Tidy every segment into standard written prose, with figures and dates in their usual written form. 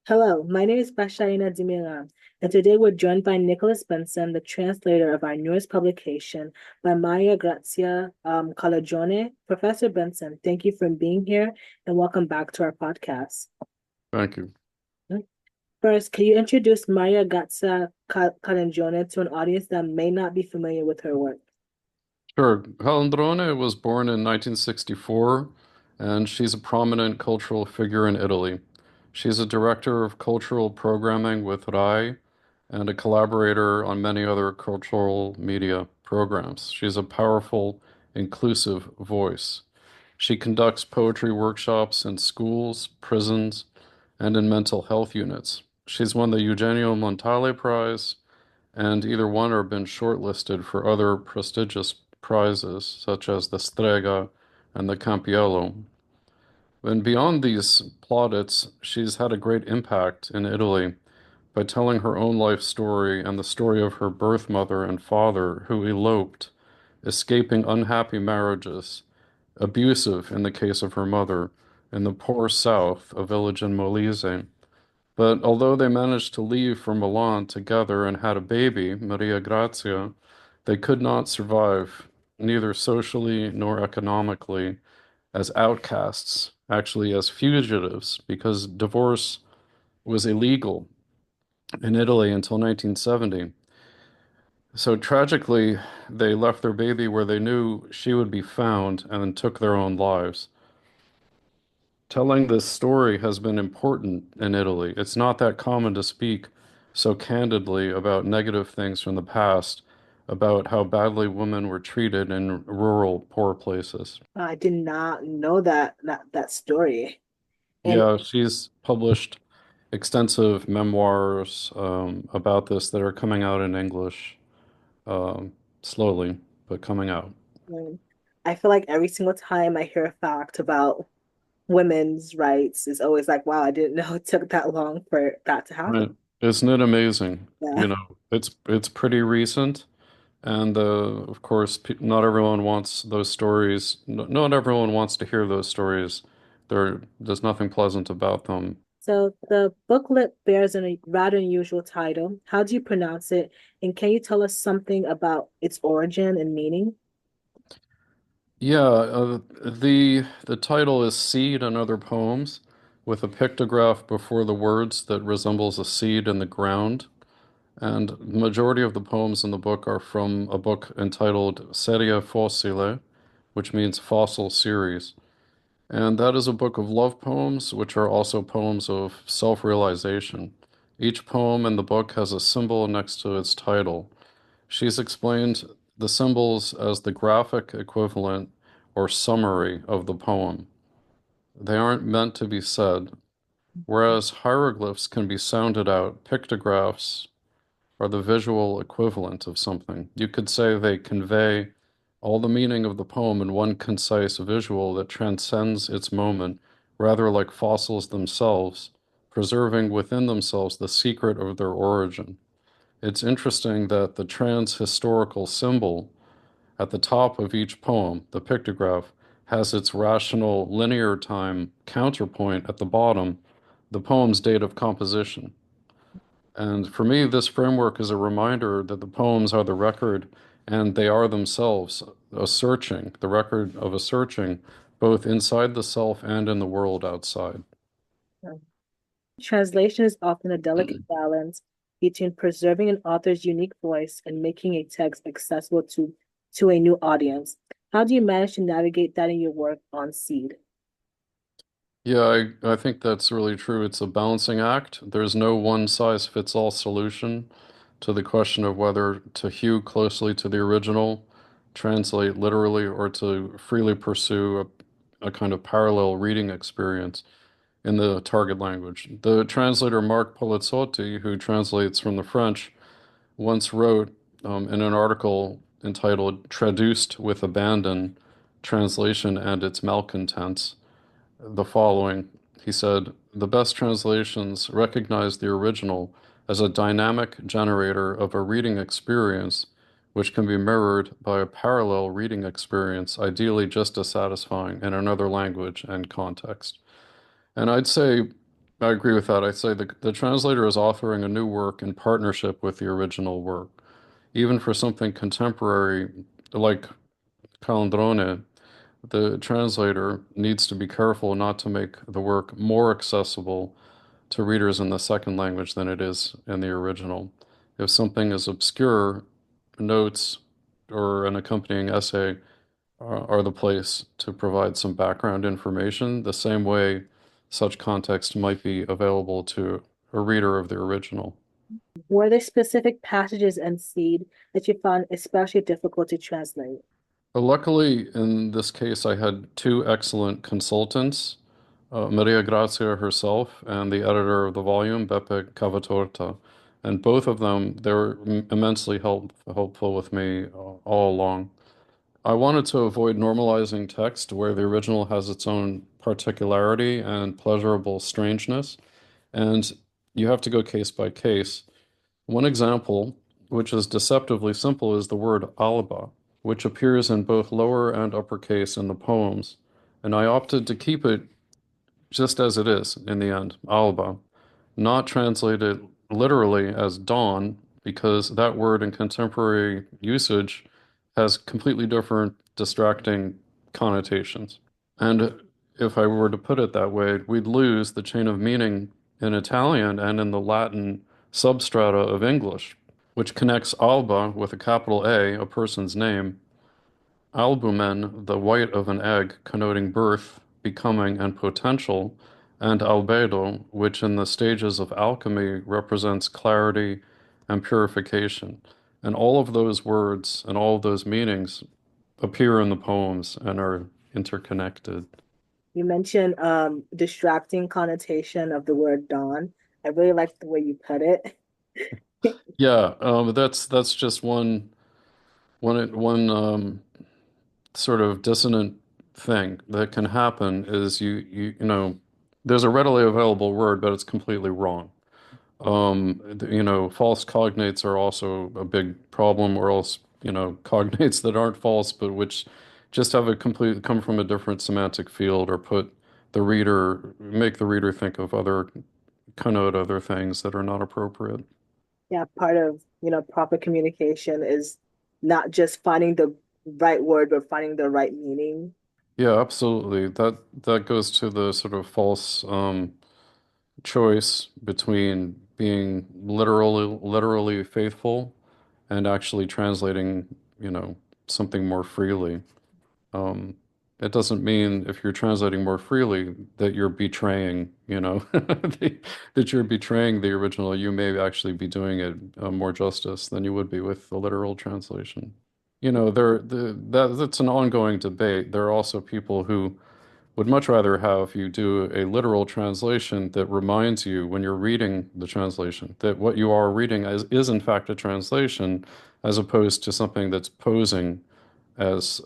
Hello, my name is Bashaina Dimiran, and today we're joined by Nicholas Benson, the translator of our newest publication by Maria Grazia Calandrone. Professor Benson, thank you for being here and welcome back to our podcast. Thank you. First, can you introduce Maria Grazia Calandrone to an audience that may not be familiar with her work? Sure. Calandrone was born in 1964, and she's a prominent cultural figure in Italy. She's a director of cultural programming with RAI and a collaborator on many other cultural media programs. She's a powerful, inclusive voice. She conducts poetry workshops in schools, prisons, and in mental health units. She's won the Eugenio Montale Prize and either won or been shortlisted for other prestigious prizes, such as the Strega and the Campiello. And beyond these plaudits, she's had a great impact in Italy by telling her own life story and the story of her birth mother and father who eloped, escaping unhappy marriages, abusive in the case of her mother, in the poor south, a village in Molise. But although they managed to leave for Milan together and had a baby, Maria Grazia, they could not survive, neither socially nor economically, as outcasts, actually as fugitives, because divorce was illegal in Italy until 1970. So tragically, they left their baby where they knew she would be found and then took their own lives. Telling this story has been important in Italy. It's not that common to speak so candidly about negative things from the past, about how badly women were treated in rural, poor places. I did not know that story. And Yeah, she's published extensive memoirs about this that are coming out in English, slowly, but coming out. um, I feel like every single time I hear a fact about women's rights is always like, wow, I didn't know it took that long for that to happen. Right. Isn't it amazing? Yeah. It's pretty recent. And of course, not everyone wants those stories. Not everyone wants to hear those stories. There's nothing pleasant about them. So the booklet bears a rather unusual title. How do you pronounce it? And can you tell us something about its origin and meaning? Yeah, the title is Seed and Other Poems, with a pictograph before the words that resembles a seed in the ground. And the majority of the poems in the book are from a book entitled Serie Fossile, which means fossil series. And that is a book of love poems, which are also poems of self-realization. Each poem in the book has a symbol next to its title. She's explained the symbols as the graphic equivalent or summary of the poem. They aren't meant to be said, whereas hieroglyphs can be sounded out, pictographs are the visual equivalent of something. You could say they convey all the meaning of the poem in one concise visual that transcends its moment, rather like fossils themselves, preserving within themselves the secret of their origin. It's interesting that the trans-historical symbol at the top of each poem, the pictograph, has its rational linear time counterpoint at the bottom, the poem's date of composition. And for me, this framework is a reminder that the poems are the record and they are themselves a searching, the record of a searching, both inside the self and in the world outside. Translation is often a delicate balance between preserving an author's unique voice and making a text accessible to a new audience. How do you manage to navigate that in your work on Seed? Yeah, I think that's really true. It's a balancing act. There's no one size fits all solution to the question of whether to hew closely to the original, translate literally, or to freely pursue a kind of parallel reading experience in the target language. The translator Mark Polizzotti, who translates from the French, once wrote in an article entitled Traduced with Abandon, Translation and Its Malcontents, the following. He said, "The best translations recognize the original as a dynamic generator of a reading experience which can be mirrored by a parallel reading experience, ideally just as satisfying in another language and context." And I'd say I agree with that. I say the translator is authoring a new work in partnership with the original work. Even for something contemporary like Calandrone, the translator needs to be careful not to make the work more accessible to readers in the second language than it is in the original. If something is obscure, notes or an accompanying essay are the place to provide some background information, the same way such context might be available to a reader of the original. Were there specific passages and seed that you found especially difficult to translate? But luckily, in this case, I had two excellent consultants, Maria Grazia herself and the editor of the volume, Beppe Cavatorta. And both of them, they were immensely helpful with me all along. I wanted to avoid normalizing text where the original has its own particularity and pleasurable strangeness, and you have to go case by case. One example, which is deceptively simple, is the word alba, which appears in both lower and uppercase in the poems, and I opted to keep it just as it is in the end, alba, not translated literally as dawn, because that word in contemporary usage has completely different distracting connotations. And if I were to put it that way, we'd lose the chain of meaning in Italian and in the Latin substrata of English, which connects alba with a capital A person's name, albumen, the white of an egg, connoting birth, becoming, and potential, and albedo, which in the stages of alchemy represents clarity and purification. And all of those words and all of those meanings appear in the poems and are interconnected. You mentioned distracting connotation of the word dawn. I really like the way you put it. Yeah, that's just one sort of dissonant thing that can happen is there's a readily available word, but it's completely wrong. False cognates are also a big problem, or else, cognates that aren't false, but which just have a complete come from a different semantic field or make the reader think of connote other things that are not appropriate. Yeah, part of, proper communication is not just finding the right word, but finding the right meaning. Yeah, absolutely. That goes to the sort of false choice between being literally faithful and actually translating, something more freely. Um, it doesn't mean if you're translating more freely that you're betraying, that you're betraying the original. You may actually be doing it more justice than you would be with the literal translation. That's an ongoing debate. There are also people who would much rather have you do a literal translation that reminds you when you're reading the translation that what you are reading is in fact a translation, as opposed to something that's posing as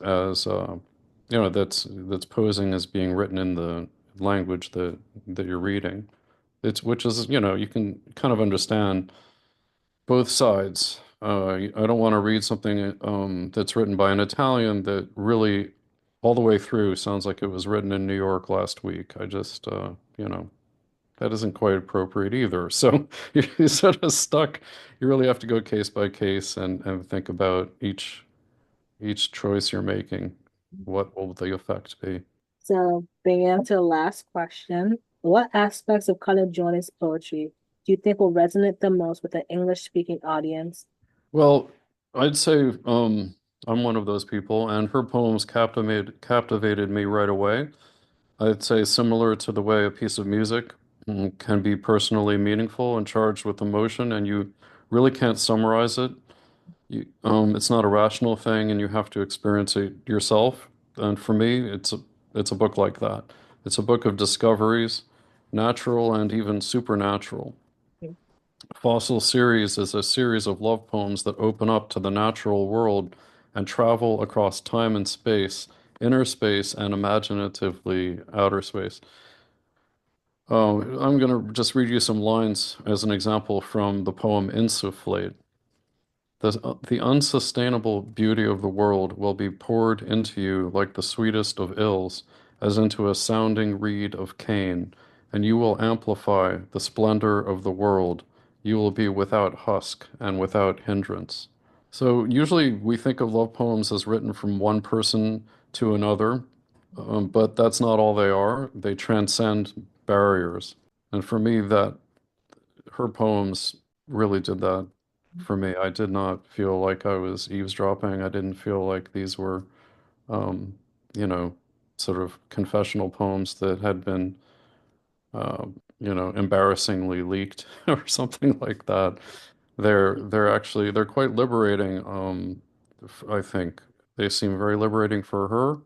that's posing as being written in the language that you're reading. It's which is, you can kind of understand both sides. I don't want to read something that's written by an Italian that really all the way through sounds like it was written in New York last week. I just, that isn't quite appropriate either. So you're sort of stuck. You really have to go case by case and think about each choice you're making. What will the effect be? So, bringing on to the last question, what aspects of Calandrone's poetry do you think will resonate the most with an English-speaking audience? Well, I'd say I'm one of those people, and her poems captivated me right away. I'd say similar to the way a piece of music can be personally meaningful and charged with emotion, and you really can't summarize it. It's not a rational thing, and you have to experience it yourself. And for me, it's a book like that. It's a book of discoveries, natural and even supernatural. Fossil Series is a series of love poems that open up to the natural world and travel across time and space, inner space and imaginatively outer space. I'm going to just read you some lines as an example from the poem Insufflate. The unsustainable beauty of the world will be poured into you like the sweetest of ills, as into a sounding reed of cane, and you will amplify the splendor of the world. You will be without husk and without hindrance. So usually we think of love poems as written from one person to another, but that's not all they are. They transcend barriers. And for me, that her poems really did that for me. I did not feel like I was eavesdropping. I didn't feel like these were, um, you know, sort of confessional poems that had been, uh, embarrassingly leaked or something like that. They're quite liberating. I think they seem very liberating for her,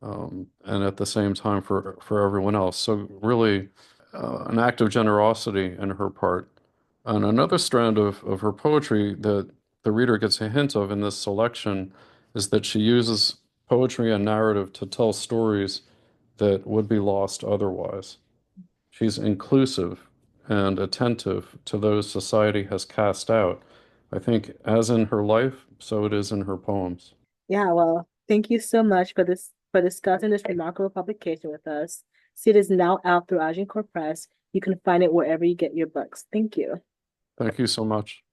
and at the same time for everyone else. So really, an act of generosity in her part. And another strand of her poetry that the reader gets a hint of in this selection is that she uses poetry and narrative to tell stories that would be lost otherwise. She's inclusive and attentive to those society has cast out. I think, as in her life, so it is in her poems. Yeah, well, thank you so much for for discussing this remarkable publication with us. See, it is now out through Agincourt Press. You can find it wherever you get your books. Thank you. Thank you so much.